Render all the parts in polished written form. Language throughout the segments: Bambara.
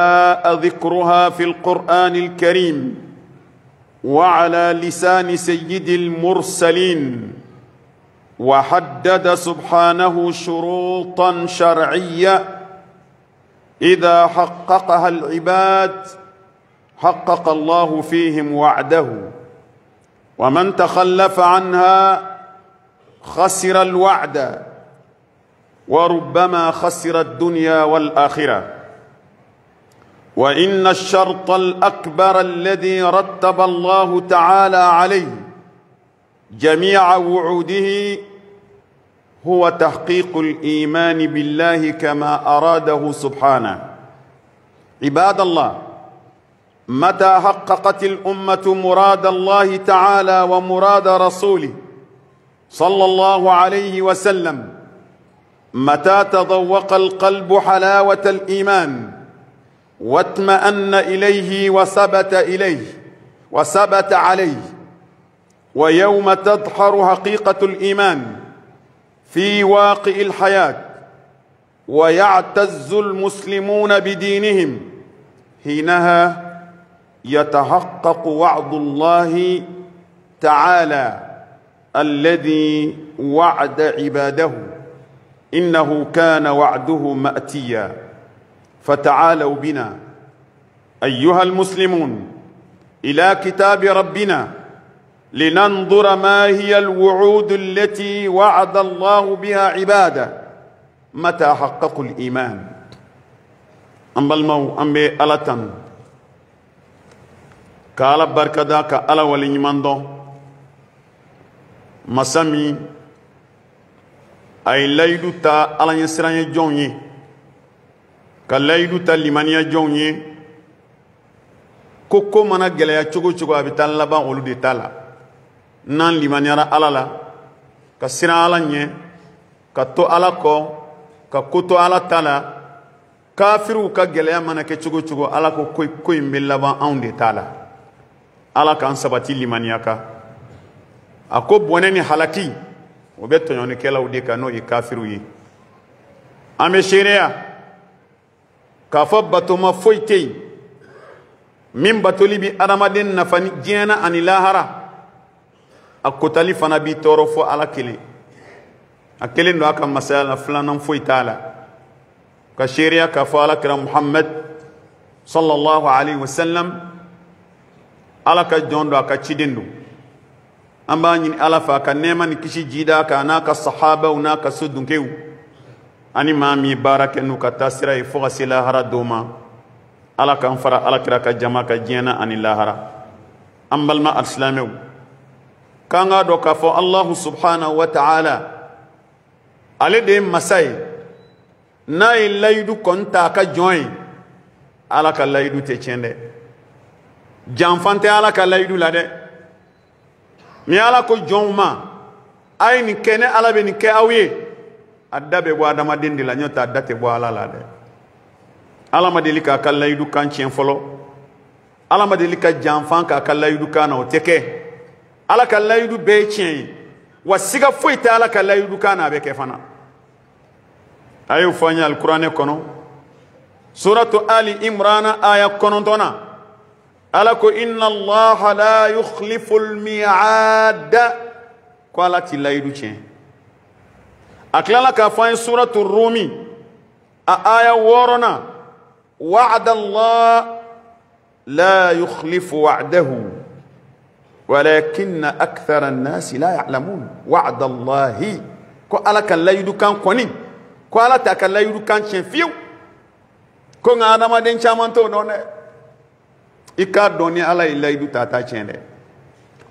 ذكرها في القرآن الكريم وعلى لسان سيد المرسلين، وحدد سبحانه شروطا شرعية إذا حققها العباد حقق الله فيهم وعده، ومن تخلف عنها خسر الوعد وربما خسر الدنيا والآخرة. وإن الشرط الأكبر الذي رتب الله تعالى عليه جميع وعوده هو تحقيق الإيمان بالله كما أراده سبحانه. عباد الله، متى حققت الأمة مراد الله تعالى ومراد رسوله صلى الله عليه وسلم، متى تذوق القلب حلاوة الإيمان واطمأن إليه وثبت عليه، ويوم تظهر حقيقة الإيمان في واقع الحياة ويعتز المسلمون بدينهم، حينها يتحقق وعد الله تعالى الذي وعد عباده، إنه كان وعده مأتيا. فتعالوا بنا أيها المسلمون إلى كتاب ربنا لننظر ما هي الوعود التي وعد الله بها عباده متى حققوا الإيمان. أمبالمو أمبي ألتن كالا بركدا كالا ولنماندو مسامي أي ليلو تا ألا يسران جوني كلايدو تاليمانيا جوني كوكو مانا جليا تشوكو تشوكو أبيتال لبا أولو دي تالا نان ليمانيا را ألالا كسيرا ألا نيه كتو ألا كو كوتو ألا تالا كافرو كجليا مانا كتشوكو تشوكو ألا كو كوي مبل لبا أون دي تالا ألا كان سباتي ليمانيا كا أكو بونيني حلاكي وبيتو يوني كلا ودي كانو يكافرو يي أمي شيريا كافو باتوما فويتي من باتولي بي أرامدين نفاني جينا أني لاهرة أكوتالي فانا بي تورفو على كلي أكلي نو أكا مسألة فلانا فويتالا كشيريا كافو على كرام محمد صلى الله عليه وسلم على كجون دو أكا تشيدين دو أما نين ألفا كنيما نكشي جيدا كاناك الصحابة وناك سودن كيو ani mami barake nu kata sira ifo gasila hara doma ala kan fara ala kira ka jama ka jena ani lahara ambalma alislamew kanga do ka fo Allah subhanahu wa ta'ala ale de masai na ilaydu konta ka joy ala ka laydu te chende janfante ala ka laydu la de mi ala ko jonma ay ni kene ala be ni ke awiye addabe bo adama dendi la nyota addate bo ala la de ala madelika kallaydu kan cien folo ala madelika janfan ka kallaydu kana o teke ala kallaydu be cien wasiga foita ala kallaydu kana be kefana ayu fanya alquran kono suratu ali imran aya konontona ala ko inna allaha la yukhlifu almi'ad ko ala tilaydu cien أكلنا كافين سورة الرومي آية ورنا وعد الله لا يخلف وعده ولكن أكثر الناس لا يعلمون. وعد الله كو ألا كان لا يدو كان كوني كو ألا تاكا لا يدو كان شنفيو كو نانا ما دين شامانتو دوني إكا دوني ألا إلا يدو تاتا شنه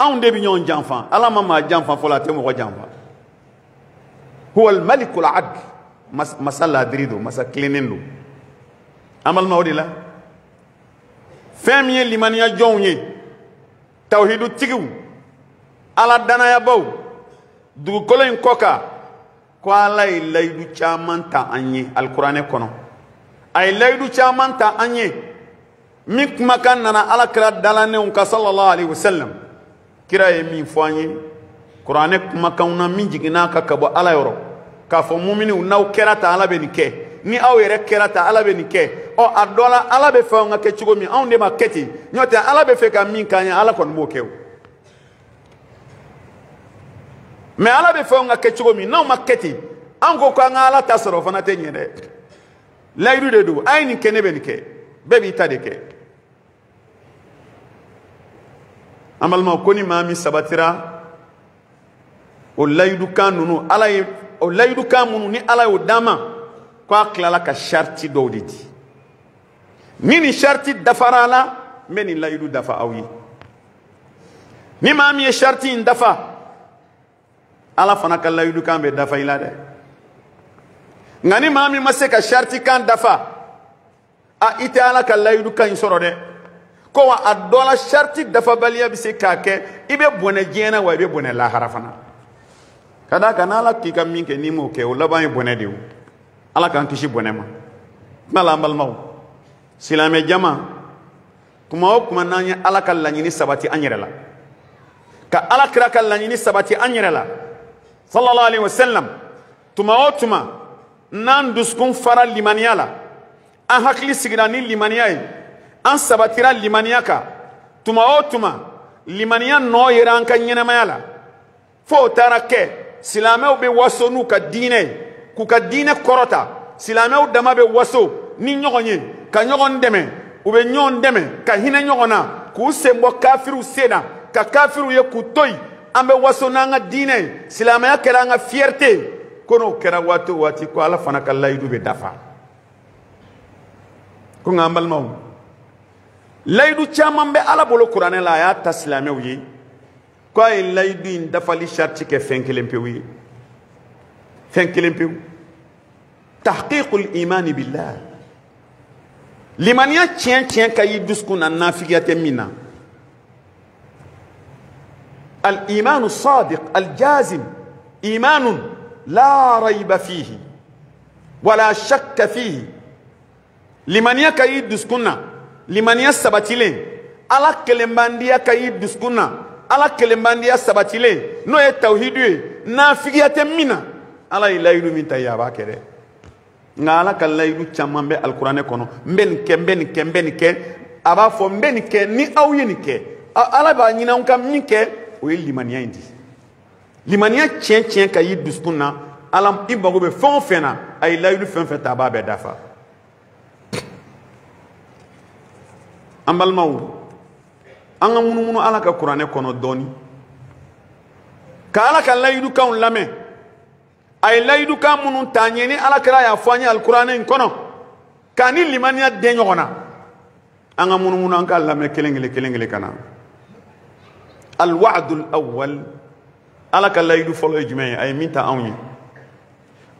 أون دي بنيون جانفان ألا ماما جانفان فولا تيمو جانفان هو الملك العدل مسلا دريدو مسا كلينندو عمل مودي لا فامي لمن يجوني توحيد تيغو على دانا يا بو دو كولين كوكا كوالا يلايدو تشامانتا اني القران كونو اي لايدو تشامانتا اني ميك مكان نانا على كرا دالانه صلى الله عليه وسلم كرا يمين فاني Qur'ane kuma kauna min jigina ka kabo ala yoro ka fo mu'minu naw kerata ala be ni ke ni aw yɛrɛ kɛra ta ala bɛ nin kɛ ɔ a dɔ la ala bɛ fɛ an ka kɛ cogo min anw de ma kɛ ten n'o tɛ ala bɛ fɛ ka min k'an ye ala kɔni b'o kɛ o mais ala bɛ fɛ an ka kɛ cogo min n'anw ma kɛ ten an ko k'an ka ala ta sɔrɔ o fana tɛ ɲɛ dɛ layidu de don a ye nin kɛ ne bɛ nin kɛ bɛɛ b'i ta de kɛ an balimaw ko ni maa min sabatira o layidukan ninnu ala ye o layidukan minnu ni ala y'o d'a ma ko a tilala ka sariti dɔw de di ni nin sariti dafara a la n bɛ nin layidu dafa aw ye ni maa min ye sariti in dafa ala fana ka layidukan bɛ dafa i la dɛ nka ni maa min ma se ka saritikan dafa i tɛ ala ka layidukan in sɔrɔ dɛ ko wa a dɔ la sariti dafabaliya bɛ se k'a kɛ i bɛ bɔnɛ diɲɛ na wa i bɛ bɔnɛ lahara fana ka d'a kan n'ala k'i ka min kɛ n'i m'o kɛ o laban ye bɔnɛ de ye ala k'an kisi bɔnɛ ma kuma la an balimaw silamɛ jama kuma o kuma n'an ye ala ka laɲini sabati an yɛrɛ la ka ala kira ka laɲini sabati an yɛrɛ la sallallahu alaihi wasallam tuma o tuma n'an dusukun fara limaniya la an hakili sigira ni limaniya ye an sabatira limaniya kan tuma o tuma limaniya nɔ yera an ka ɲɛnamaya la fo o taara kɛ silamɛw bɛ waso n'u ka diinɛ ye k'u ka diinɛ kɔrɔta silamɛw dama bɛ waso ni ɲɔgɔn ye ka ɲɔgɔn dɛmɛ u bɛ ɲɔgɔn dɛmɛ ka hinɛ ɲɔgɔn na k'u sen bɔ kafiriw sen na ka kafiriw ye k'u to yen an bɛ waso n'an ka diinɛ ye silamɛya kɛra an ka fierté ye ko n'o kɛra waati o waati ko ala fana ka layidu bɛ dafa ko nka an balimaw layidu caman bɛ ala bolo kuranɛ la a y'a ta silamɛw ye ko a ye layidu in dafali sariti kɛ fɛn kelen pewu ye fɛn kelen pewu tahqiqul imani billah limaniya tiɲɛ tiɲɛ ka y'i dusukun na nafigiya tɛ min na al imanu sadiq al jazim imanun la rayba fihi wala shakka fihi limaniya ka y'i dusukun na limaniya sabatilen ala kelenbandiya ka y'i dusukun na ala kelenbandiya sabatilen n'o ye tawhidu ye nafigiya tɛ min na ala ye layidu min ta ye a b'a kɛ dɛ nka ala ka layidu caman bɛ alikuranɛ kɔnɔ n bɛ nin kɛ n bɛ nin kɛ n bɛ nin kɛ a b'a fɔ n bɛ nin kɛ ni aw ye nin kɛ ala b'a ɲini anw ka min kɛ o ye limaniya in di limaniya tiɲɛ tiɲɛ ka y'i dusukun na ala i mago bɛ fɛn o fɛn na a ye layidu fɛn fɛn ta a b'a bɛɛ dafa an balimaw an ka munumunu ala ka kuranɛ kɔnɔ dɔɔni ka ala ka layidukanw lamɛn a ye layidukan minnu ta ɲɛ ni ala kɛra y'a fɔ an ye alikuranɛ in kɔnɔ k'a ni limaniya den ɲɔgɔn na an ka munumunu an k'a lamɛn kelen kelen kelen kelen ka na alwa'dul awwal ala ka layidu fɔlɔ ye jumɛn ye a ye min ta anw ye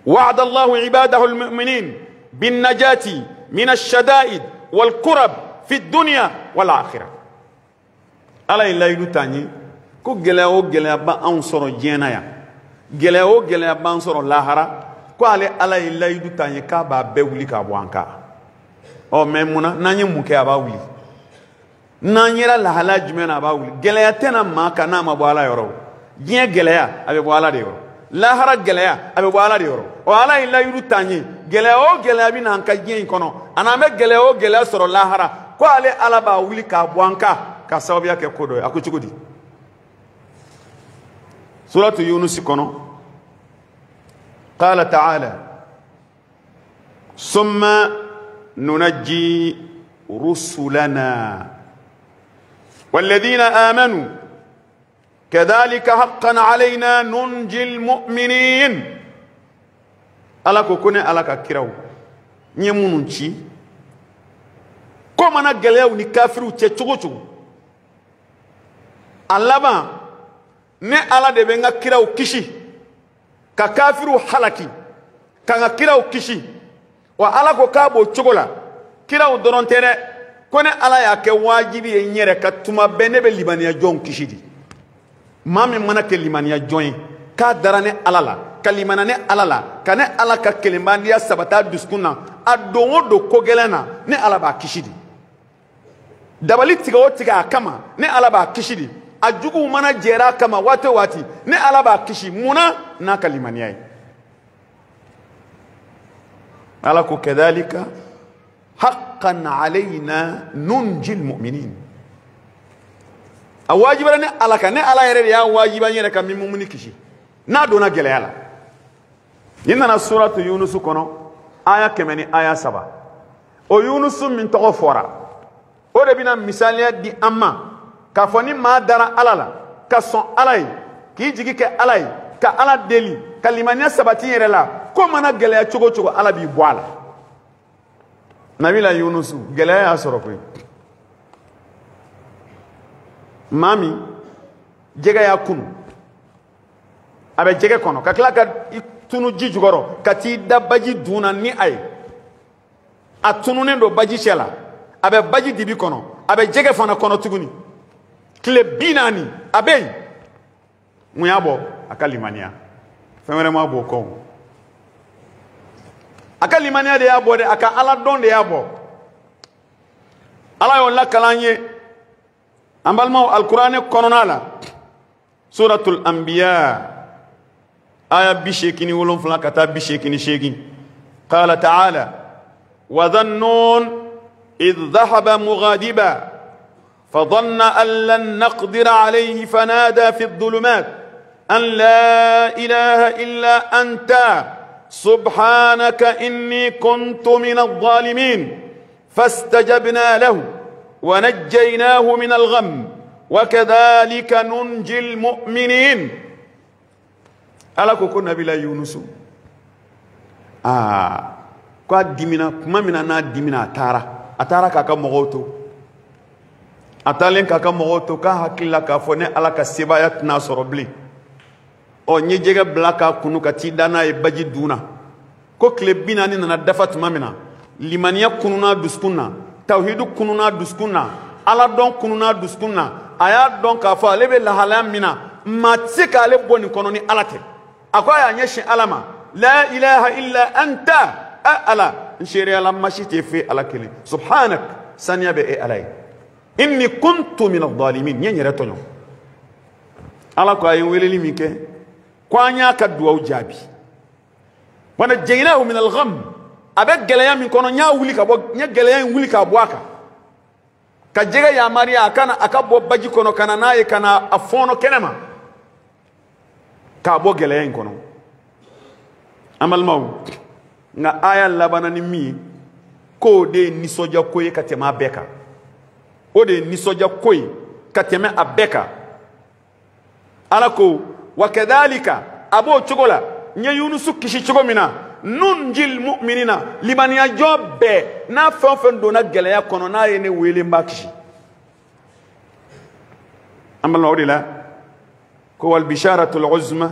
wa'ada allahu ibadahu almu'minin bin najati min ash-shada'id wal kurab fi dunya wal akhirah ala ye layidu ta ɲɛ ko gɛlɛya o gɛlɛya ba anw sɔrɔ diɲɛ na yan gɛlɛya o gɛlɛya b'an sɔrɔ lahara ko ale ala ye layidu ta ye k'a b'a bɛɛ wuli k'a bɔ an kan ɔ mɛ munna n'an ye mun kɛ a b'a wuli n'an yera lahala jumɛn na a b'a wuli gɛlɛya tɛna maa kan n'a ma bɔ ala yɔrɔ diɲɛ gɛlɛya a bɛ bɔ ala de yɔrɔ lahara gɛlɛya a bɛ bɔ ala de yɔrɔ ɔ ala ye layidu ta ye gɛlɛya o gɛlɛya bɛ n'an ka diɲɛ in kɔnɔ a n'an bɛ gɛlɛya o gɛlɛya sɔrɔ lahara ko ale ala b'a wuli k'a bɔ an kan ka sababuya kɛ ko dɔ ye a ko cogo di suratu Yunus kɔnɔ قال تعالى ثم ننجي رسلنا والذين آمنوا كذلك حقا علينا ننجي المؤمنين ala ko ko ne ala ka kiraw n ye minnu ci ko mana gɛlɛyaw ni kafiriw cɛ cogo cogo a laban ne ala de bɛ n ka kiraw kisi ka kafiriw halaki ka n ka kiraw kisi wa ala ko k'a b'o cogo la kiraw dɔrɔn tɛ dɛ ko ne ala y'a kɛ wajibi ye n yɛrɛ ka tuma bɛɛ ne bɛ limaniya jɔnw kisi di maa min mana kɛ limaniya jɔn ye k'a dara ne ala la ka limana ne ala la ka ne ala ka kelenbandiya sabata dusukun na a don o don ko gɛlɛn na ne ala b'a kisi di dabali tigɛ o tigɛ a kama ne ala b'a kisi di a juguw mana jɛra a kama waati o waati ne ala b'a kisi munna n'a ka limaniya ye alaku kadhalika haqqan alayna nunjil mu'minin awajiba ne alaka ne ala yere ya wajiba yere kam mi mumuni kishi na dona gele ala yinna suratu yunus kono aya kemeni aya 7 o yunus min to fora o de bina misaliya di amma ka foni ma dara alala ka son alay ki jigi ke alay ka ala deli kalimaniya sabati yere la ko mana gele ya chogo chogo ala bi boala nabila yunus gele ya soro ko mami jega ya kunu abe jege kono ka kila ka tunu ji jugoro ka ti da baji duna ni ay atunu ne do baji shela abe baji dibi kono abe jege fana kono tuguni kile binani abe muyabo akalimania femere ma bo ko akalimania de yabo de aka ala don de yabo ala yo la kalanye ambalma alquran kononala suratul anbiya aya bishekini wolon flan kata bishekini shegi qala ta'ala wa dhannun idh dhahaba mughadiba fadhanna an lan naqdira alayhi fanada fi adh-dhulumat an la ilaha illa anta subhanaka inni kuntu min adh-dhalimin fastajabna lahu ونجيناه من الغم وكذلك ننجي المؤمنين alako ko nabila yunus ko dimina kuma mina na dimina atara kaka mogoto atalen kaka mogoto ka hakilla ka fone alaka sebayat na sorobli o nyejega blaka kunu kati dana e baji duna ko klebina ni na dafat mamina limaniya kununa duskunna tawhidu kununa duskunna ala don kununa duskunna aya don ka fa lebe la halamina matsika ale boni kononi alate akwaya nyeshi alama la ilaha illa anta ala nshiri ala mashite fi alakili subhanak sanya be alai inni kuntu min adh-dhalimin nyenyere tonyo ala ko ayin weleli mike kwanya ka duwa ujabi wana jeynahu min al-gham abe geleya min kono nya wuli ka bo nya geleya wuli ka bo aka ka jega ya maria kana akabo baji kono kana naye kana afono kenema ka bo geleya kono amal maw nga aya labana ni mi ko de ni soja koy katema beka o de ni soja koy katema abeka alako wakadhalika abo chugola nya yunusu kishi chugomina nunjil mu'minina limaniya jobbe na fonfen dona geleya kono na yene wele mbakshi amma lawdila ko wal bisharatu al uzma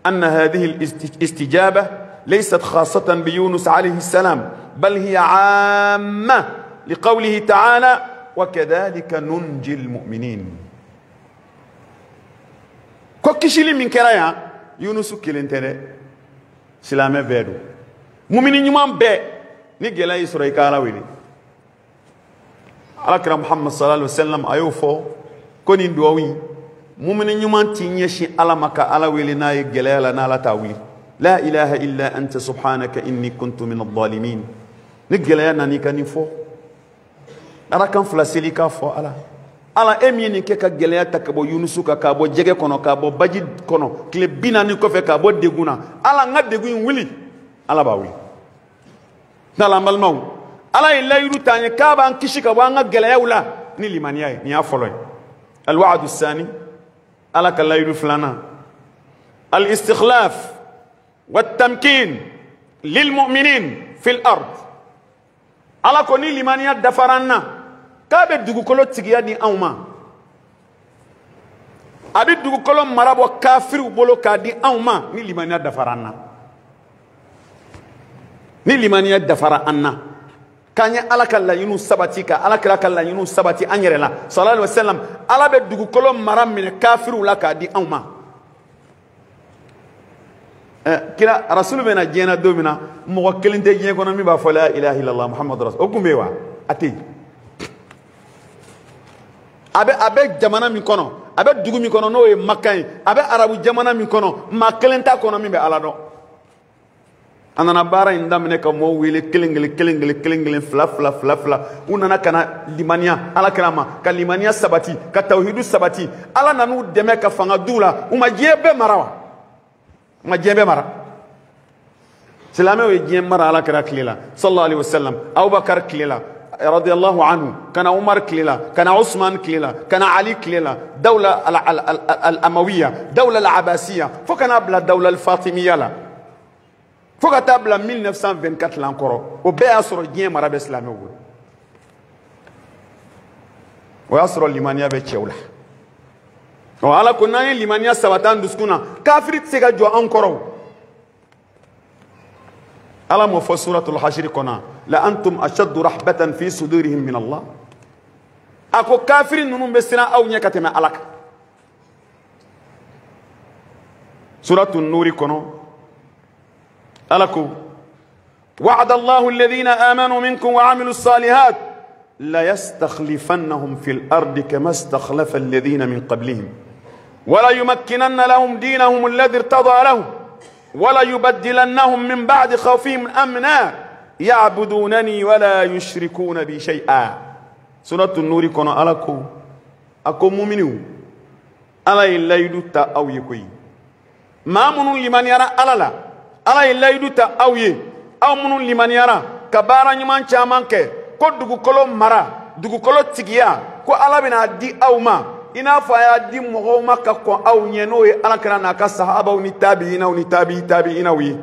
an hadhihi al istijaba laysat khassatan bi yunus alayhi salam bal hiya amma liqawlihi ta'ala wakadhalika nunjil mu'minin ko kishili min keraya yunus kilentere silame bedu mumini nyuma be ni gela isra ikala wili alakram muhammad sallallahu alaihi wasallam ayufo koni ndowi mumini nyuma tinyeshi alamaka ala wili na gela la na la tawi la ilaha illa anta subhanaka inni kuntu min adh-dhalimin ni gela na ni kanifo arakan flasilika fo ala emini ke ka geleya takabo yunusu ka bo jege kono ka bo baji kono kile binani ko fe ka bo deguna ala nga degun wili ala ba wi dala malmaw ala illa yuru tanye ka ba kishi ka wa nga geleya wala ni limaniya ni afolo al wa'd الثاني ala ka la yuru flana al istikhlaf wat tamkin lil mu'minin fil ard ala ko ni limaniya dafaranna kabe dugukolo tigiya ni anma abi dugukolo marabo kafiru bolo ka di anma ni limaniya dafaranna ni limaniya dafara anna kanya alaka la yunu sabati ka alaka la yunu sabati anyerela sallallahu alaihi wasallam ala be dugukolo maram min kafiru la ka di anma kila rasul bena jena domina mo kelinte je kono mi ba fa la ilaha illallah muhammadur rasul okumbe wa ati abe jamana min kono abe dugu min kono no e makkan abe arabu jamana min kono ma kelenta kono min be ala do anana bara inda mene ka mo wele kelengele fla unana kana limania ala kalama ka limania sabati ka tauhidu sabati ala nanu deme ka fanga dula uma jebe marawa ma jebe mara silame o jebe mara ala kara klela sallallahu alaihi wasallam abubakar klela radiyallahu anhu kana umar klela kana usman klela kana ali klela dawla al amawiyya dawla al abbasiyya fo kana bla dawla al fatimiyya la fo ka taa bila 1924 la nkɔrɔ o bɛɛ y'a sɔrɔ diɲɛ mara bɛ silamɛw bolo o y'a sɔrɔ limaniya bɛ cɛw la ɔ ala ko n'an ye limaniya sabati an dusukun na kafiri tɛ se ka jɔ an kɔrɔ ala m'o fɔ suratul hashiri kɔnɔ la antum ashaddu rahbatan fi sudurihim min Allah a ko kafiri ninnu bɛ siran aw ɲɛ ka tɛmɛ ala kan suratul nuri kɔnɔ ألكو وعد الله الذين آمنوا منكم وعملوا الصالحات لا يستخلفنهم في الأرض كما استخلف الذين من قبلهم ولا يمكنن لهم دينهم الذي ارتضى لهم ولا يبدلنهم من بعد خوفهم أمنا يعبدونني ولا يشركون بي شيئا سورة النور كنا ألكو أكو مؤمنو ألا إلا يدوتا أو يكوي ما من لمن يرى ألا لا ala ye layidu ta aw ye aw minnu limaniyara ka baara ɲuman caman kɛ ko dugukolo mara dugukolo tigiya ko ala bɛna di aw ma i n'a fɔ a y'a di mɔgɔw ma ka kɔn aw ɲɛ n'o ye alakira n'a ka sahabaw ni tabiinaw ni tabiinaw ye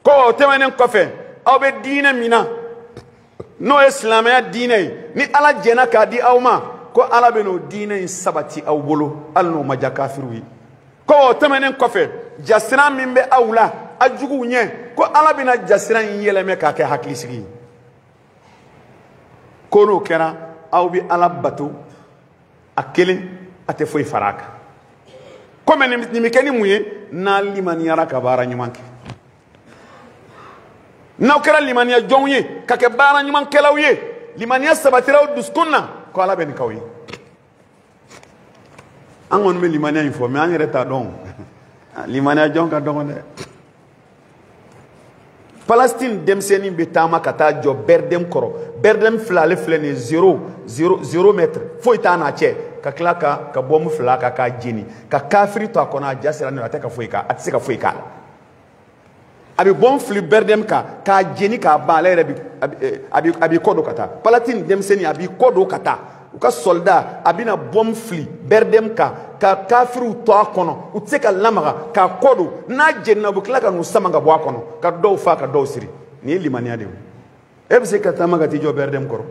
ko o tɛmɛnen kɔfɛ aw bɛ diinɛ min na n'o ye silamɛya diinɛ ye ni ala jɛnna k'a di aw ma ko ala bɛ n'o diinɛ in sabati aw bolo hali n'o ma diya kafiriw ye ko o tɛmɛnen kɔfɛ jasira min bɛ aw la a juguw ɲɛ ko ala bɛna jasira in yɛlɛmɛ k'a kɛ hakilisigi ye ko n'o kɛra aw bɛ ala bato a kelen a tɛ foyi fara a kan komi nin bɛ kɛ ni mun ye n'a limaniyara ka baara ɲuman kɛ n'aw kɛra limaniya jɔnw ye ka kɛ baara ɲumankɛlaw ye limaniya sabatira aw dusukun na ko ala bɛ nin k'aw ye an kɔni bɛ limaniya in fɔ mɛ an yɛrɛ t'a dɔn limaniya jɔn ka dɔgɔn dɛ Palestine denmisɛnnin bɛ taama ka taa jɔ Berdem kɔrɔ Berdem fila ale filɛ nin ye 0 mètre foyi t'a n'a cɛ ka tila ka bɔmu fila kan k'a jeni ka kafiri to a kɔnɔ a ja sera n'o ye a tɛ se ka foyi k'a la a bɛ bɔmu fili Berdem kan k'a jeni k'a ban ale yɛrɛ a b'i kɔ don ka taa Palestine denmisɛnnin a b'i kɔ don ka taa u ka soldat a bɛna bɔmu fili Berdem kan ka kafiriw to a kɔnɔ u tɛ se ka lamaga k'a kɔ don n'a jenina u bɛ tila ka n'u sama ka bɔ a kɔnɔ ka dɔw fa ka dɔw siri nin ye limaniya de ye e bɛ se ka taama ka t'i jɔ Berdem kɔrɔ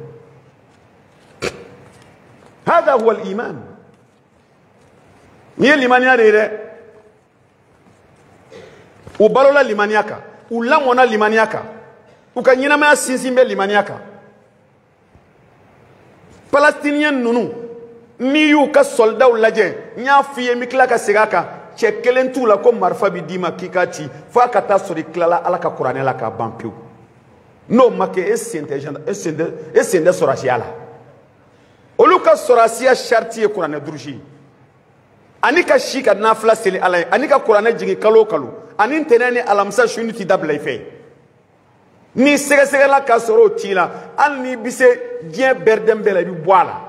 هذا هو الإيمان nin ye limaniya de ye dɛ u balola limaniya kan u lamɔna limaniya kan u ka ɲɛnamaya sinsin bɛ limaniya kan Palestiniens ninnu n'i y'u ka soldaw lajɛ n y'a f'i ye n bɛ tila ka segin a kan cɛ kelen t'u la ko marifa bɛ d'i ma k'i k'a ci fo a ka taa sɔrɔ i tilala ala ka kuranɛ la k'a ban pewu n'o ma kɛ e sen tɛ sɔrɔsiya la olu ka sɔrɔsiya sariti ye kuranɛ durusi ani ka si ka nafila seli ala ye ani ka kuranɛ jigin kalo o kalo ani ntɛnɛn ni alamisa su ni t'i dabila i fɛ n'i sɛgɛsɛgɛla k'a sɔrɔ o t'i la hali n'i bɛ se diɲɛ Berdem bɛɛ la i bɛ bɔ a la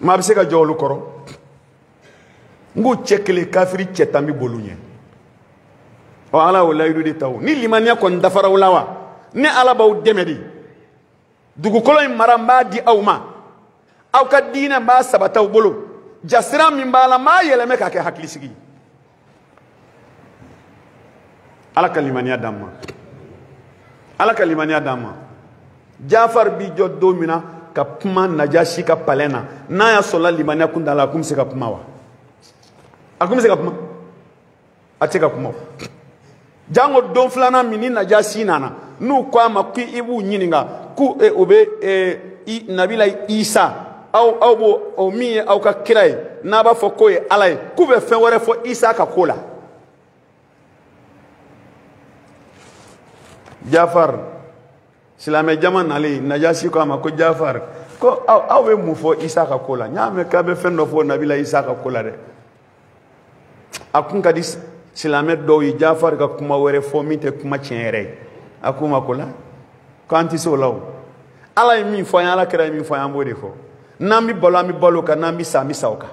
maa bɛ se ka jɔ olu kɔrɔ n k'u cɛ kelen kafiri cɛ tan bɛ boli u ɲɛ ɔ ala y'o layidu de ta o ni limaniya kɔni dafara o la wa ni ala b'aw dɛmɛ de dugukolo in mara n b'a di aw ma aw ka diinɛ n b'a sabati aw bolo jasira min b'a la n b'a yɛlɛmɛ k'a kɛ hakilisigi ye ala ka limaniya d'an ma ala ka limaniya d'an ma Jafar bi jɔ don min na ka kuma Najasi ka palais na n'a y'a sɔrɔla limaniya kun t'a la a kun bɛ se ka kuma wa a kun bɛ se ka kuma a tɛ se ka kuma o jango don filanan min ni Najasi nana n'u ko a ma k'i b'u ɲininka k'u o bɛ Nabila Isa aw b'o o min ye aw ka kira ye n'a b'a fɔ k'o ye ala ye k'u bɛ fɛn wɛrɛ fɔ Isa ka ko la Jafar silamɛ jama nalen Najasi ko a ma ko Jafar ko aw bɛ mun fɔ Isa ka ko la n y'a mɛn k'a bɛ fɛn dɔ fɔ Nabila Isa ka ko la dɛ akun ka di silamɛ dɔw ye Jafar ka kuma wɛrɛ fɔ min tɛ kuma tiɲɛ yɛrɛ ye a ko ma ko la k'an tɛ se o la o ala ye min fɔ an ye ala kɛra ye min fɔ an ye an b'o de fɔ n'an bɛ balo an bɛ balo o kan n'an bɛ sa an bɛ sa o kan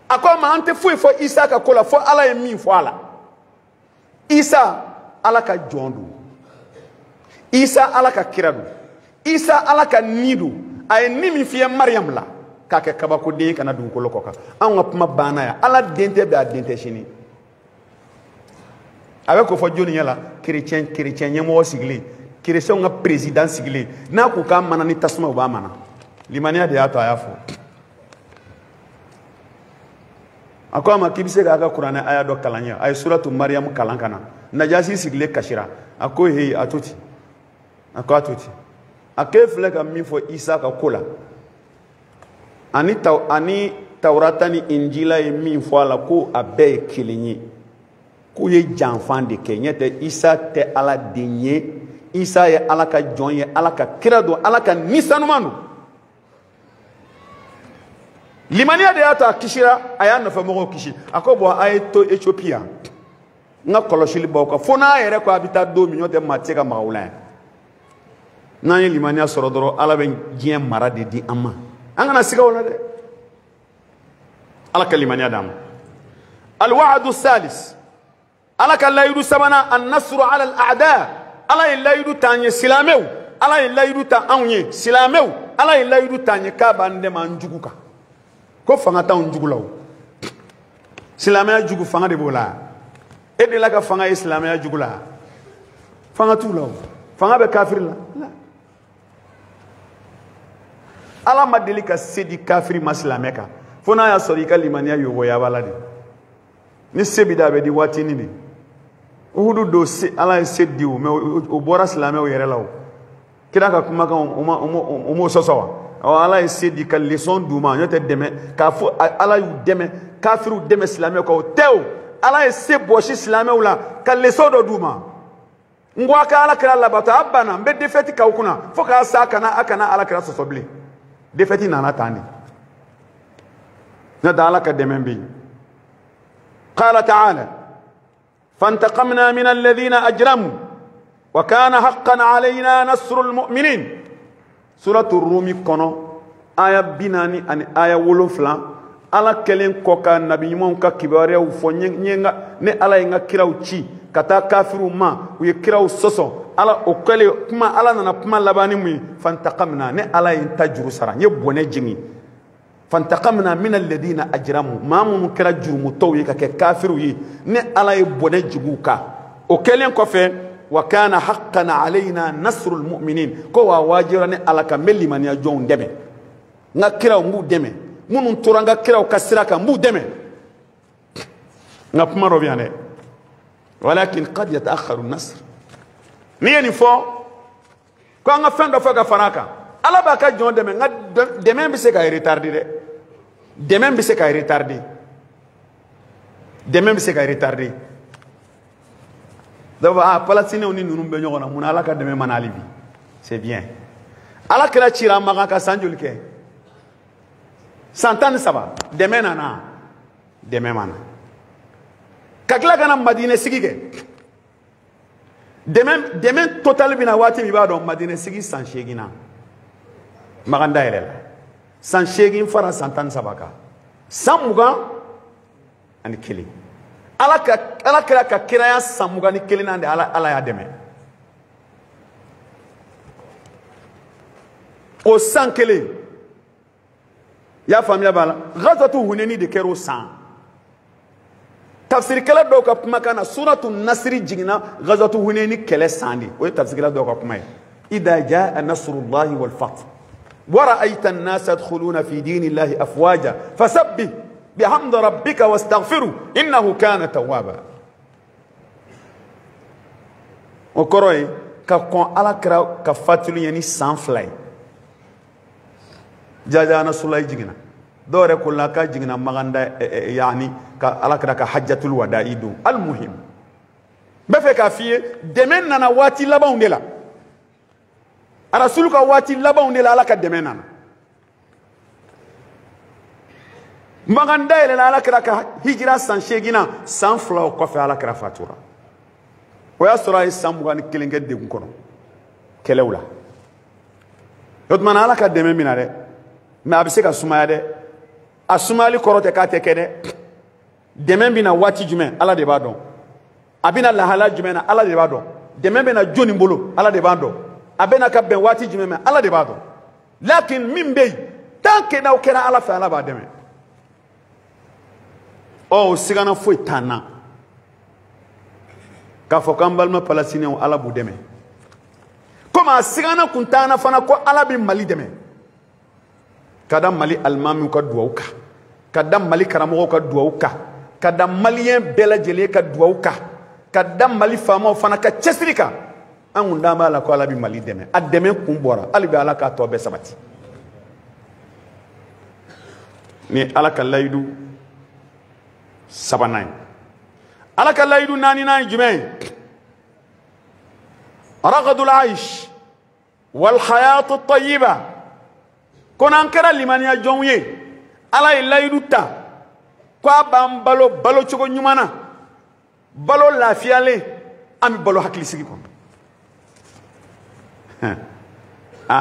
a ko a ma an tɛ foyi fɔ Isa ka ko la fɔ ala ye min fɔ a la Isa ala ka jɔn don Isa ala ka kira don Isa ala ka ni don a ye ni min f'i ye Mariam la k'a kɛ kabakoden ye kana dugukolo kɔ kan anw ka kuma banna yan ala den tɛ bɛn a den tɛ sini a bɛ ko fɔ jɔnni ɲɛ la chrétien ɲɛmɔgɔ sigilen chrétienw ka président sigilen n'a ko k'a mana ni tasuma u b'a mana limaniya de y'a to a y'a fɔ a ko a ma k'i bɛ se k'a ka kuranɛ aya dɔ kalan ye a ye suratu Mariam kalan ka na Najasi sigilen kasira a ko he a to ten a ko a to ten a k'e filɛ ka min fɔ Isa ka ko la ani Tawurata ni Injila ye min fɔ a la ko a bɛɛ ye kelen ye k'u ye janfan de kɛ ɲɛ tɛ Isa tɛ ala den ye Isa ye ala ka jɔn ye ala ka kira don ala ka ni sanuman don limaniya de y'a to a kisira a y'a nɔfɛmɔgɔw kisi a ko bon a ye to Éthiopie yan n ka kɔlɔsili baw kan fo n'a yɛrɛ ko a bɛ taa don min ɲɔ tɛ maa tɛ se ka maga o la yan n'an ye limaniya sɔrɔ dɔrɔn ala bɛ diɲɛ mara de di an ma an kana siga o la dɛ ala ka limaniya d'an ma alwa'du salis ala ka layidu sabanan an-nasru ala al-a'da ala ye layidu ta an ye silamɛw ala ye layidu ta anw ye silamɛw ala ye layidu ta an ye k'a b'an dɛmɛ an jugu kan ko fanga t'anw jugu la o silamɛya jugu fanga de b'o la e delila ka fanga ye silamɛya jugu la fanga t'u la o fanga bɛ kafiri la ala ma deli ka se di kafiri ma silamɛ kan fo n'a y'a sɔrɔ i ka limaniya yoboya b'a la de ni se b'i da a bɛ di waatinin de uhudu don ala ye se di o mɛ o bɔra silamɛw yɛrɛ la o kira ka kumakan o m'o sɔsɔ wa ala ye se di ka leçon d'u ma n'o tɛ dɛmɛ k'a fɔ ala y'u dɛmɛ kafiriw dɛmɛ silamɛw kan o tɛ o ala ye se bɔsi silamɛw la ka leçon dɔ d'u ma n ko a ka ala kira labato a banna n bɛ défaite k'aw kunna fo k'a sa a kana ala kira sɔsɔ bilen défaite nana tan de n'o tɛ ala ka dɛmɛ bɛ yen قال تعالى فانتقمنا من الذين أجرموا وكان حقا علينا نصر المؤمنين سورة الروم كنو آية بناني أن آية ولفلا على كلين كوكا نبي مونكا كباريا وفنينغا ني على ينغا كراو تشي كتا كافرو ما ويكراو سوسو على أكلي كما على نانا كما لباني مي فانتقمنا ني على ينتجرو سرا يبوني جمي فانتقمنا من الذين أجرموا ما من كرا جرمو توي كافرو يي ني على يبوني جبوكا أكلين كوفي وكان حقا علينا نصر المؤمنين كوا واجرني على كمل من يجون دمه نكراو مو دمه منو تورانغا كراو كسراكا مو دمه نبمرو بيانه ولكن قد يتأخر النصر نيني فو كون فند فوغا فراكا ala ba ka jon deme nga deme bi se ka retarder de deme bi se ka retarder deme bi se ka retarder dafa palestine oni nunu be nyogona mun ala ka deme manali bi c'est bien ala kala chira maga ka sanjul ke santan saba deme nana deme mana kakla kana madina sigige deme total bina wati mi ba do madina sigi san shegina maganda yɛrɛ la san 8 fara san 13 san 20 ani kelen ala kira ka kiraya san 20 ni kelen na de ala y'a dɛmɛ o san kelen y'a faamuya b'a la ghazwatu hunayni de kɛra o san tafsirikɛla dɔw ka kumakan na suratu nasiri jiginna ghazwatu hunayni kɛlɛ san de o ye tafsirikɛla dɔw ka kuma ye idha jaa nasrullahi wal fath ورأيت الناس يدخلون في دين الله أفواجا فسبح بحمد ربك واستغفره إنه كان توابا وكروي كقون على كرا كفاتلو يعني سانفلاي جاجانا سولاي جينا دور كلها كجينا مغاندا يعني على كرا كحجة الوداع يدو المهم بفكا فيه دمنا نواتي لبون دلا رسولك واتي لبون دلا على كدمنا maganda yɛlɛla alakira ka hijira san 8 san 2 o kɔfɛ alakira fatura o y'a sɔrɔ a ye san 21 kɛ degun kɔnɔ kɛlɛw la o tuma na ala ka dɛmɛ min na dɛ mais a bɛ se ka sumaya dɛ a sumayali kɔrɔ tɛ k'a tɛ kɛ dɛ dɛmɛ bɛ na waati jumɛn ala de b'a dɔn a bɛ na lahala jumɛn na ala de b'a dɔn dɛmɛ bɛ na jɔnni bolo ala de b'a dɔn a bɛ na ka bɛn waati jumɛn ma ala de b'a dɔn lakin min bɛ yen tant que n'aw kɛra ala fɛ ala b'a dɛmɛ o sigana foyi t'an na k'a fɔ k'an balima palestinɛnw ala b'u dɛmɛ komi a sigana kun t'an na fana ko ala bɛ mali dɛmɛ ka da mali alimamiw ka duwawu kan ka da mali karamɔgɔw ka duwawu kan ka da maliyɛn bɛɛ lajɛlen ka duwawu kan ka da mali faamaw fana ka cɛsiri kan an kun d'an b'a la ko ala bɛ mali dɛmɛ a dɛmɛ kun bɔra hali bi ala k'a tɔ bɛɛ sabati ni ala ka layidu sabanan ye ala ka layidu naaninan ye jumɛn ye ragadul aish wal hayatu tayyiba ko n'an kɛra limaniya jɔnw ye ala ye layidu ta ko a b'an balo balo cogo ɲuman na balo lafiyalen an bɛ balo hakilisigi kɔnɔ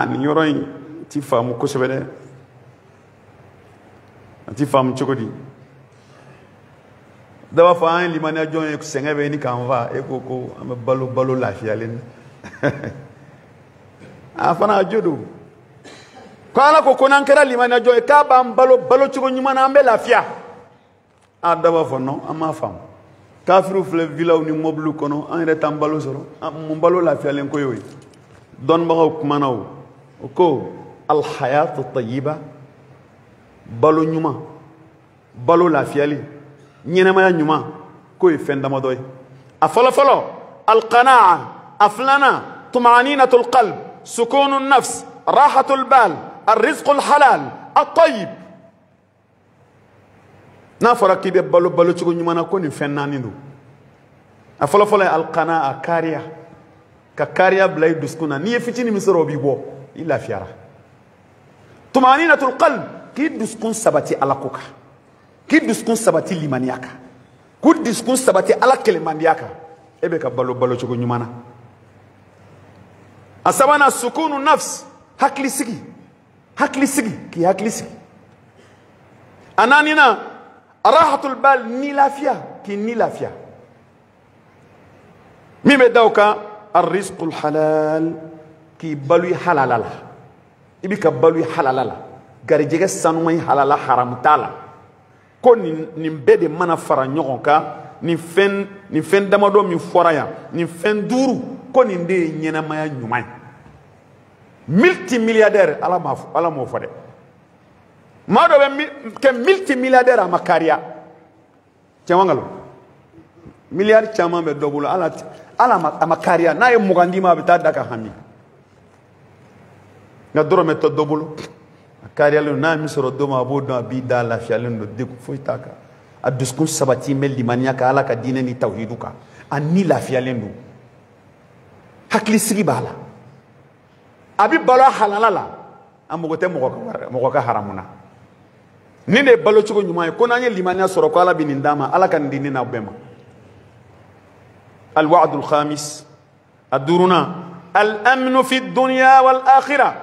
nin yɔrɔ in ti faamu kosɛbɛ dɛ a ti faamu cogo di dɔ b'a fɔ an ye limaniya jɔn ye sɛgɛn bɛ ni k'an fa e ko ko an bɛ balo lafiyalen a fana a jo don ko ala ko n'an kɛra limaniya jɔn ye k'a b'an balo cogo ɲuman na an bɛ lafiya a dɔ b'a fɔ non an m'a faamu kafiriw filɛ vilaw ni mobiliw kɔnɔ an yɛrɛ t'an balo sɔrɔ mun balo lafiyalen ko y'o ye dɔnnibagaw kumana o ko alhayatu tayyiba balo ɲuman balo lafiyali ɲɛnɛmaya ɲuman k'o ye fɛn damadɔ ye a fɔlɔfɔlɔ alqanaa a filanan tumaninatul qalb sukunu nafs rahatul bal arrizqul halal at-tayyib n'a fɔra k'i bɛ balo cogo ɲuman na ko nin fɛn naani don a fɔlɔfɔlɔ ye alqanaa kariya ka kariya bila i dusukun na n'i ye fitinin min sɔrɔ o b'i bɔ i lafiyara tumaninatul qalb k'i dusukun sabati ala ko kan k'i dusukun sabati limaniya kan k'u dusukun sabati ala kɛlɛmandenya kan e bɛ ka balo cogo ɲuman na a sabanan sukunu nafs hakilisigi k'i hakili sigi a naaninan rahatul bal ni lafiya k'i ni lafiya min bɛ da o kan arrizqul halal k'i balo i halala la i bɛ ka balo i halala la garijɛgɛ sanuman i halala haramu t'a la ko nin bɛɛ de mana fara ɲɔgɔn kan nin fɛn damadɔ min fɔra yan nin fɛn 5 ko nin de ye ɲɛnamaya ɲuman ye multimilliardaire ala m'o fɔ dɛ maa dɔ bɛ kɛ multimilliardaire a ma kariya tiɲɛ wa nkalon miliyari caman bɛ dɔ bolo ala a ma kariya n'a ye 20 d'i ma a bɛ taa da ka hami nka dɔrɔmɛ tɛ dɔ bolo a kariyalen n'a ye min sɔrɔ don ma a b'o dɔn a b'i da lafiyalen don degun foyi t'a kan a dusukun sabati bɛ limaniya kan ala ka diinɛ ni tawhidu kan a ni lafiyalen don hakilisigi b'a la a bɛ balo halala la a mago tɛ mɔgɔ ka haramu na nin de ye balo cogo ɲuman ye ko n'an ye limaniya sɔrɔ ko ala bɛ nin d'a ma ala ka nin di ne n'aw bɛɛ ma alwa'dul khamis a 5nan al-amnu fi dunya wal akhirah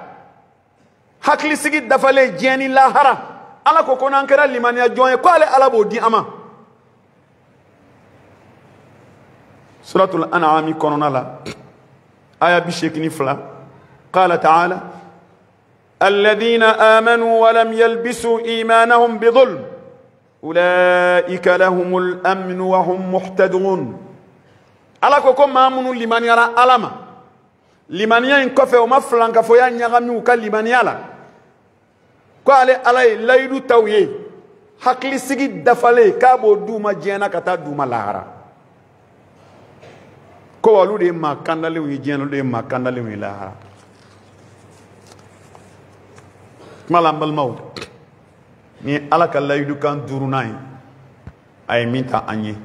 hakilisigi dafalen diɲɛ ni lahara ala ko n'an kɛra limaniya jɔn ye ko ale ala b'o di an ma suratul an'am kɔnɔna la aya 82 qala ta'ala الذين آمنوا ولم يلبسوا إيمانهم بظلم أولئك لهم الأمن وهم محتدون ala ko maa minnu limaniyara ala ma limaniya in kɔfɛ o ma filankafoya ɲagami u ka limaniya la ko ale ala ye layidu taw ye hakilisigi dafalen k'a b'o d'u ma diɲɛ na ka taa d'u ma lahara ko olu de ye maa kandalenw ye diɲɛ na olu de ye maa kandalenw ye lahara kuma la n balimaw ni ala ka layidu kan 5nan ye a ye min ta an ye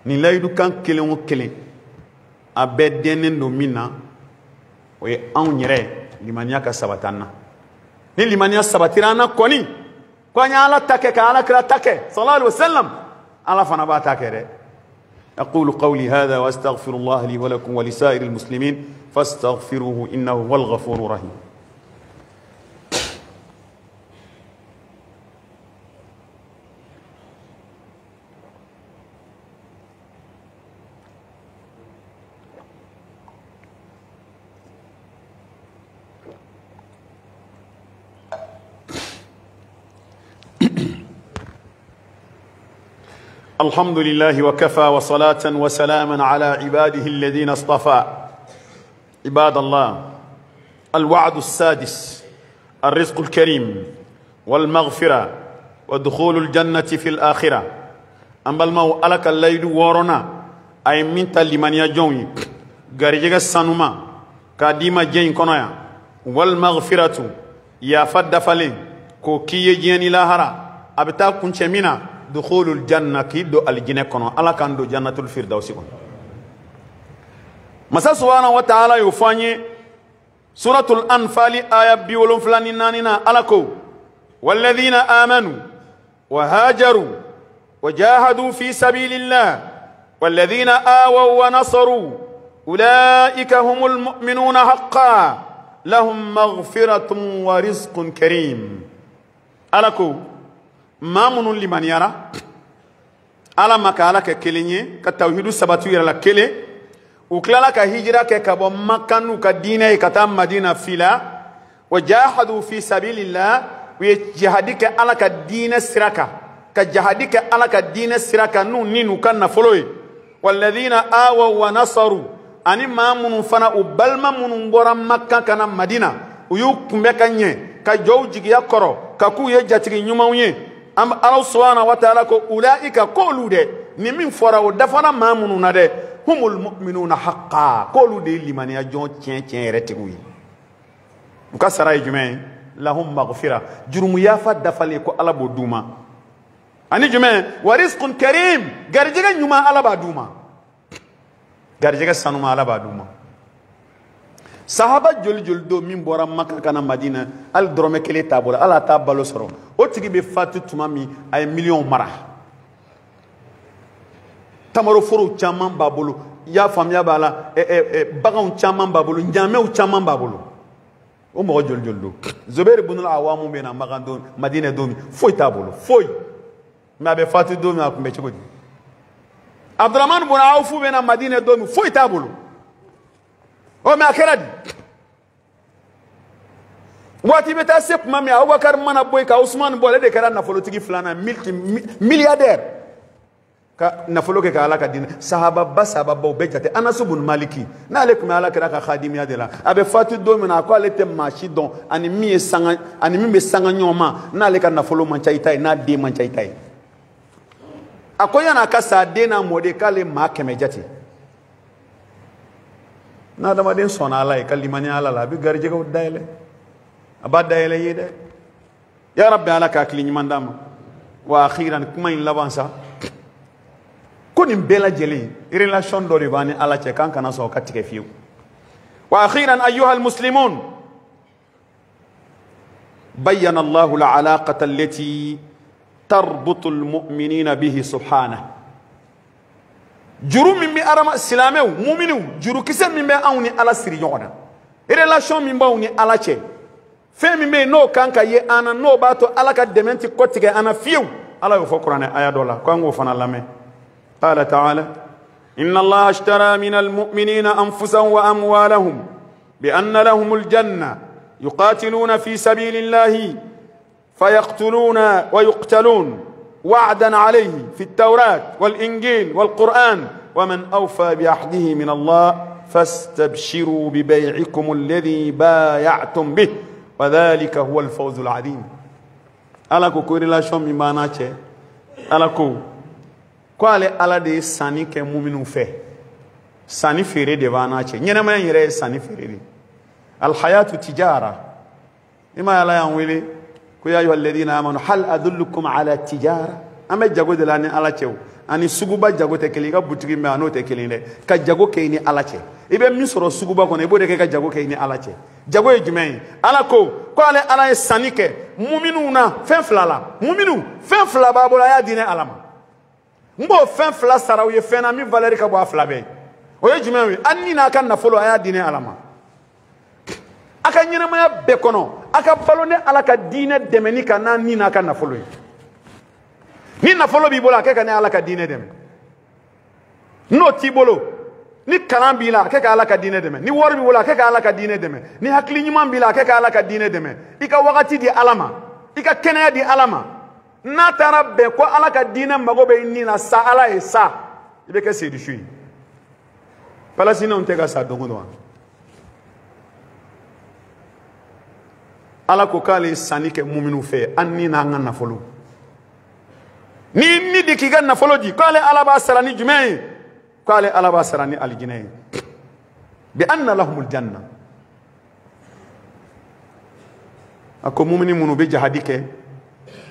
ni layidu kan kelen o kelen a bɛɛ dɛnnen don min na o ye anw yɛrɛ limaniya ka sabati an na ni limaniya sabatira an na kɔni كوني على تكك على كلا تكك صلى الله عليه وسلم على فنبا تكره. أقول قولي هذا وأستغفر الله لي ولكم ولسائر المسلمين فاستغفروه إنه هو الغفور الرحيم. الحمد لله وكفى وصلاة وسلاما على عباده الذين اصطفى. عباد الله، الوعد السادس الرزق الكريم والمغفرة ودخول الجنة في الآخرة. أما المو ألك الليل ورنا أي من لمن يجوني غريجك السنما كديما جين كنايا والمغفرة يا فد فلين كوكي جيني لاهرا أبتا كنشمينا دخول الجنة كيدو الجنة كنو ألا كان دو جنة الفردوس كنو. مسا سبحانه وتعالى يفاني سورة الأنفال آية بيولون فلان نانينا ألكو والذين آمنوا وهاجروا وجاهدوا في سبيل الله والذين آووا ونصروا أولئك هم المؤمنون حقا لهم مغفرة ورزق كريم. ألكو ما من لمن يرى على مكالك كليني كتوحيد سبتو يرى لكلي وكلا لك هجرة كبو مكان وكدينة كتام مدينة فيلا وجاهدوا في سبيل الله وجهادك على كدين سركة كجهادك على كدين سركة نون كان نفلوي والذين آووا ونصروا أني ما من فنا وبلما من برا مكة كان مدينة ويوكم بكنيه كجوجي يكرو ككو يجاتري نيوماويه أم الله سبحانه وتعالى أولئك قولوا ده نمين فرا ودفنا ما منونا ده هم المؤمنون حقا قولوا ده لمن يجون تين رتقوي مكسر يجمعين لهم مغفرة جرم يافا دفليكو على بدوما أني جمعين ورزق كريم غرجك نيوما على بدوما غرجك سانوما على بدوما sahaba jol do min bora makka kana madina al drome kele tabola ala tabalo soro o tigi be fatu tuma mi ay million mara tamaro foro chaman babolo ya famia bala bagan chaman babolo njamew chaman babolo o mo jol do zubair ibn al awam be na magando madina do mi foi tabolo foi ma be fatu do mi akumbe chigodi abdurrahman ibn auf be na madina do mi foi tabolo o ma keradi wati beta sep mami Abubakar mana boy ka Usman bole de kara nafolo tigi flana milliardaire ka nafolo ke ka ala ka din sahaba basaba bo bejate Anas ibn Maliki na alek ma ala kara ka khadim ya de la abe fatu do mina ko alete machi don ani mi sanga nyoma na aleka nafolo man chaitai na de man chaitai akoya na ka sa de na mode kale ma kemejati na dama den sona ala kalimani ala la bi garje ko dayele abada ele yede ya rabbi ala ka klini mandama wa akhiran kuma in labansa koni bela jeli relation do ribani ala che kan kana so katike fiu wa akhiran ayyuha almuslimun bayyana Allah al'alaqata allati tarbutu almu'minina bihi subhanahu juru min bi arama silamew mu'minu juru kisen min be awni ala siri yoda relation min ba awni ala che fe min be no kanka ye ana no bato ala ka dementi kotige ana fiu ala yo fokran aya dola ko ngo fana lame qala ta'ala inna allaha ashtara min almu'minina anfusahum wa amwalahum bi anna lahumul janna yuqatiluna fi sabilillahi fayaqtuluna wa yuqtalun وعدا عليه في التوراة والإنجيل والقرآن ومن أوفى بعهده من الله فاستبشروا ببيعكم الذي بايعتم به وذلك هو الفوز العظيم. ألاكو كوري لا شو من باناتي ألاكو قال ألا دي ساني كمؤمن فيه ساني فيري دي باناتي نينما يري ساني فيري الحياة تجارة إما لا ينويلي يا أيها الذين آمنوا هل أدلكم على التجارة أما جاكو دلاني على تشو أني سوغوبا جاكو تكلي كبوتكي ما أنو تكلي نه كجاكو كيني على تشي إبه مصر سوغوبا كون إبو دكك جاكو كيني على تشي جاكو يجمعين على كو ko ale ala ye sanni kɛ muminu na fɛn fila la muminu fɛn fila b'a bolo a y'a di ne ala ma n b'o fɛn fila sara u ye fɛn na min valeur ka bɔ a fila bɛɛ o ye jumɛn ye hali ni n'a ka nafolo a y'a di ne ala ma a ka ɲɛnamaya bɛɛ kɔnɔ a ka balo ne ala ka diinɛ dɛmɛni ka n'a ni n'a ka nafolo ye ni nafolo b'i bolo a kɛ ka ne ala ka diinɛ dɛmɛ n'o t'i bolo ni kalan b'i la a kɛ ka ala ka diinɛ dɛmɛ ni wari b'i bolo a kɛ ka ala ka diinɛ dɛmɛ ni hakili ɲuman b'i la a kɛ ka ala ka diinɛ dɛmɛ i ka wagati di ala ma i ka kɛnɛya di ala ma n'a taara bɛn ko ala ka diinɛ mago bɛ i ni na sa ala ye sa i bɛ kɛ seyidusu ye palestinɛw tɛ ka sa don o don wa ala ko k'ale ye sanni kɛ muminu fɛ an ni n'an ka nafolo ni di k'i ka nafolo di k'ale ala b'a sara ni jumɛn ye k'ale ala b'a sara ni alijinɛ ye bi anna lahumul janna a ko mumini minnu bɛ jahadi kɛ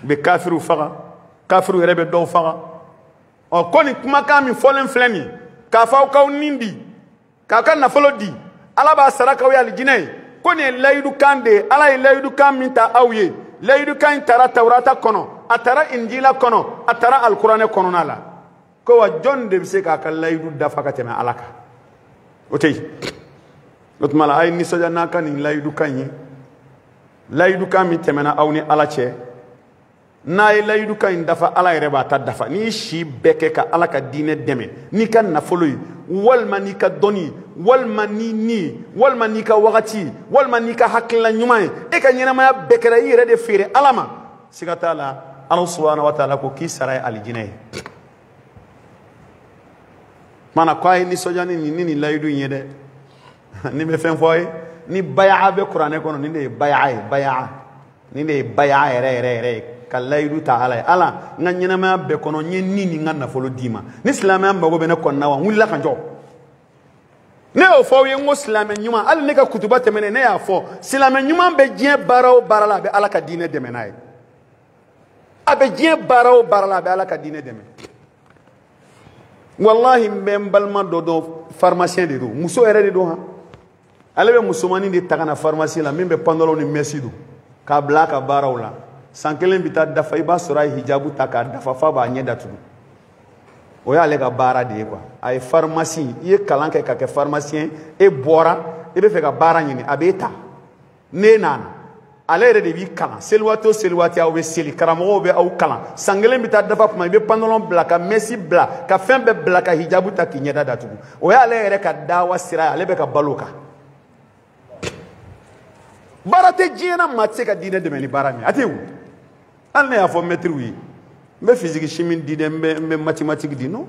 u bɛ kafiriw faga kafiriw yɛrɛ bɛ dɔw faga ɔ ko nin kumakan min fɔlen filɛ nin k'a fɔ aw k'aw nin di k'a ka nafolo di ala b'a sara k'aw ye alijinɛ ye ko nin ye layidukan de ye ala ye layidukan min ta aw ye layidukan in taara tawurata kɔnɔ a taara injila kɔnɔ a taara alikuranɛ kɔnɔna la ko wa jɔn de bɛ se k'a ka layidu dafa ka tɛmɛ ala kan o tɛ yen o tuma la a ye nisɔndiya n'a ka nin layidukan ye layidukan min tɛmɛna aw ni ala cɛ n'a ye layidukan in dafa ala yɛrɛ b'a ta dafa n'i si bɛɛ kɛ ka ala ka diinɛ dɛmɛ n'i ka nafolo ye walima n'i ka dɔnni walima ni walima n'i ka wagati walima n'i ka hakilila ɲuman ye e ka ɲɛnamaya bɛɛ kɛra i yɛrɛ de feere ala ma siga t'a la ala subahanahu wa taala ko k'i sara ye alijinɛ ye mana ko a ye nisɔndiya ni nin layidu in ye dɛ ni bɛ fɛn fɔ a ye ni bayaha bɛ kuranɛ kɔnɔ nin de ye bayaha ye bayaha nin de ye bayaha yɛrɛ ye ka layidu ta ala ye ala n ka ɲɛnamaya bɛɛ kɔnɔ n ye ni n ka nafolo d'i ma ni silamɛya mago bɛ ne kɔnɔna wa n wulila ka jɔ ne y'o fɔ aw ye n ko silamɛ ɲuman hali ne ka kutuba tɛmɛnen ne y'a fɔ silamɛ ɲuman bɛ diɲɛ baara o baara la a bɛ ala ka diinɛ dɛmɛ n'a ye a bɛ diɲɛ baara o baara la a bɛ ala ka diinɛ dɛmɛ walahi n bɛ n balima dɔ dɔn pharmacien de don muso yɛrɛ de don han ale bɛ musomanin de ta ka na pharmacie la min bɛ pantalon ni mèche don k'a bila a ka baaraw la san kelen bɛ taa dafa i b'a sɔrɔ a ye hijabu ta k'a dafa f'a b'a ɲɛ datugu o y'ale ka baara de ye quoi a ye pharmacie i ye kalan kɛ ka kɛ pharmacien e bɔra i bɛ fɛ ka baara ɲini a b'e ta n'e nana ale yɛrɛ de b'i kalan seliwaati o seliwaati aw bɛ seli karamɔgɔw bɛ aw kalan san kelen bɛ taa dafa tuma i bɛ pantalon bila ka mèche bila ka fɛn bɛɛ bila ka hijabu ta k'i ɲɛda datugu o y'ale yɛrɛ ka dawa sira ye ale bɛ ka balo kan baara tɛ diɲɛ na maa tɛ se ka diinɛ dɛmɛ ni baara min a tɛ wo hali ne y'a fɔ mɛtiriw ye n bɛ physique chimie di dɛ n bɛ mathématique di non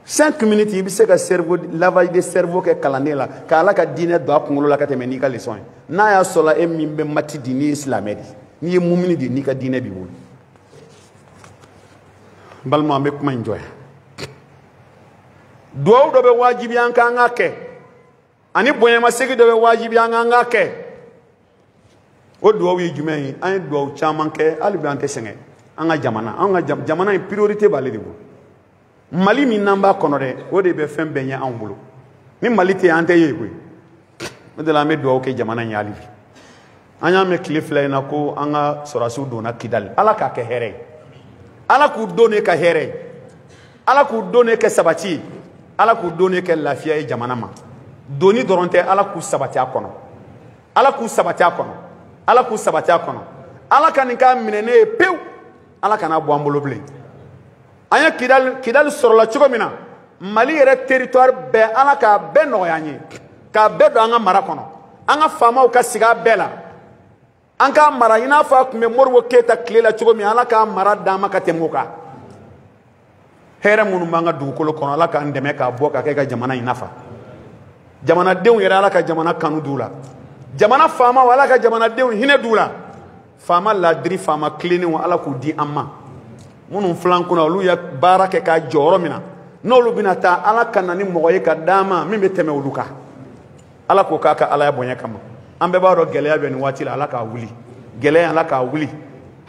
5 minutes i bɛ se ka cerveau lavage de cerveau kɛ kalanden la ka ala ka diinɛ don a kunkolo la ka tɛmɛ n'i ka leçon ye n'a y'a sɔrɔ e min bɛ mati di n'i ye silamɛ di n'i ye mumini di n'i ka diinɛ b'i bolo n balima an bɛ kuma in jɔ yan duwawu dɔ bɛ wajibi an k'an ka kɛ ani bonyamasegin dɔ bɛ wajibi an k'an ka kɛ o duwawu ye jumɛn ye an ye duwawu caman kɛ hali bi an tɛ sɛgɛn an ka jamana in priorité b'ale de bolo mali min n'an b'a kɔnɔ dɛ o de bɛ fɛn bɛɛ ɲɛ anw bolo ni mali tɛ yen an tɛ ye koyi o de la an bɛ duwawu kɛ jamana in ye hali bi an y'a mɛn tile fila in na ko an ka sɔrɔdasiw donna kidali ala k'a kɛ hɛrɛ ye ala k'u don ne ka hɛrɛ ye ala k'u don ne kɛ sabati ye ala k'u don ne kɛ lafiya ye jamana ma doni dɔrɔn tɛ ala k'u sabati a kɔnɔ ala k'u sabati a kɔnɔ ala k'u sabati a kɔnɔ ala ka nin k'a minɛ ne ye pewu ala kana bɔ an bolo bilen an ye kidali sɔrɔla cogo min na mali yɛrɛ territoire bɛɛ ala k'a bɛɛ nɔgɔya an ye k'a bɛɛ don an ka mara kɔnɔ an ka faamaw ka sigi a bɛɛ la an k'a mara i n'a fɔ a tun bɛ moribo keyita tile la cogo min ala k'a mara d'an ma ka tɛmɛ o kan hɛrɛ minnu b'an ka dugukolo kɔnɔ ala k'an dɛmɛ k'a bɔ ka kɛ ka jamana in nafa jamanadenw yɛrɛ ala ka jamana kanu d'u la jamana faamaw ala ka jamanadenw hinɛ d'u la faama ladiri faama kilennenw ala k'u di an ma minnu filan kunna olu ye baara kɛ k'a jɔyɔrɔ min na n'olu bɛna taa ala ka na ni mɔgɔ ye ka d'an ma min bɛ tɛmɛ olu kan ala k'o k'a ka alaya bonya kama an bɛɛ b'a dɔn gɛlɛya bɛ nin waati la ala k'a wuli gɛlɛya ala k'a wuli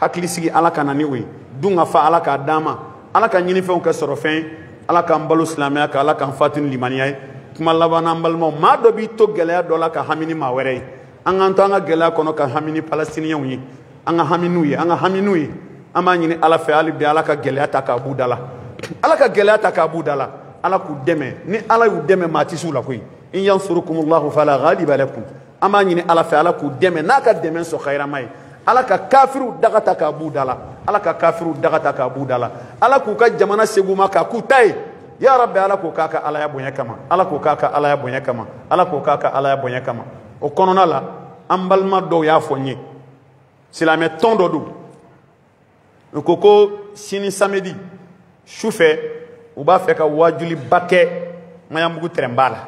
hakili sigi ala ka na ni o ye dun ka fa ala k'a d'an ma ala ka ɲinifɛnw kɛ sɔrɔ fɛn ala k'an balo silamɛya kan ala k'an fatu ni limaniya ye kuma laban n'an balimaw maa dɔ b'i to gɛlɛya dɔ la ka hami ni maa wɛrɛ ye an k'an to an ka gɛlɛya kɔnɔ ka hami ni palestiniyɛnw ye an ka hami n'u ye an ka hami n'u ye an b'a ɲini ala fɛ hali bi ala ka gɛlɛya ta k'a b'u da la ala ka gɛlɛya ta k'a b'u da la ala k'u dɛmɛ ni ala y'u dɛmɛ maa ti s'u la koyi in yansurukumullahu fala ghaliba lakum an b'a ɲini ala fɛ ala k'u dɛmɛ n'a ka dɛmɛ sɔn xayirama ye ala ka kafiriw daga ta k'a b'u da la ala ka kafiriw daga ta k'a b'u da la ala k'u ka jamana segu ma k'a k'u ta ye ya rabbi ala k'o k'a ka alaya bonya kama ala k'o k'a ka alaya bonya kama ala k'o k'a ka alaya bonya kama o kɔnɔna la an balima dɔw y'a fɔ n ye silamɛ tɔn dɔ don u ko ko sini samedi su fɛ u b'a fɛ ka wajuliba kɛ Maɲanbugu tɛrɛnba la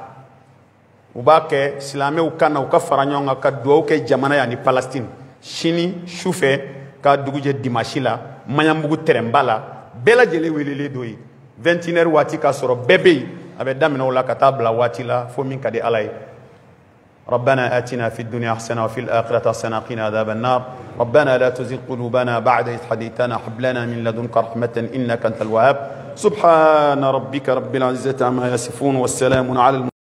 u b'a kɛ silamɛw ka na u ka fara ɲɔgɔn kan ka dugawu kɛ jamana yan ni Palestine sini su fɛ ka dugujɛ dimanche la Maɲanbugu tɛrɛnba la bɛɛ lajɛlen welelen don ye 21h waati ka sɔrɔ bɛɛ bɛ yen a bɛ daminɛ o la ka taa bila waati la fo min ka di ala ye ربنا آتنا في الدنيا حسنة وفي الآخرة حسنة وقنا عذاب النار ربنا لا تزغ قلوبنا بعد إذ هديتنا هب لنا من لدنك رحمة إنك أنت الوهاب سبحان ربك رب العزة عما يصفون والسلام على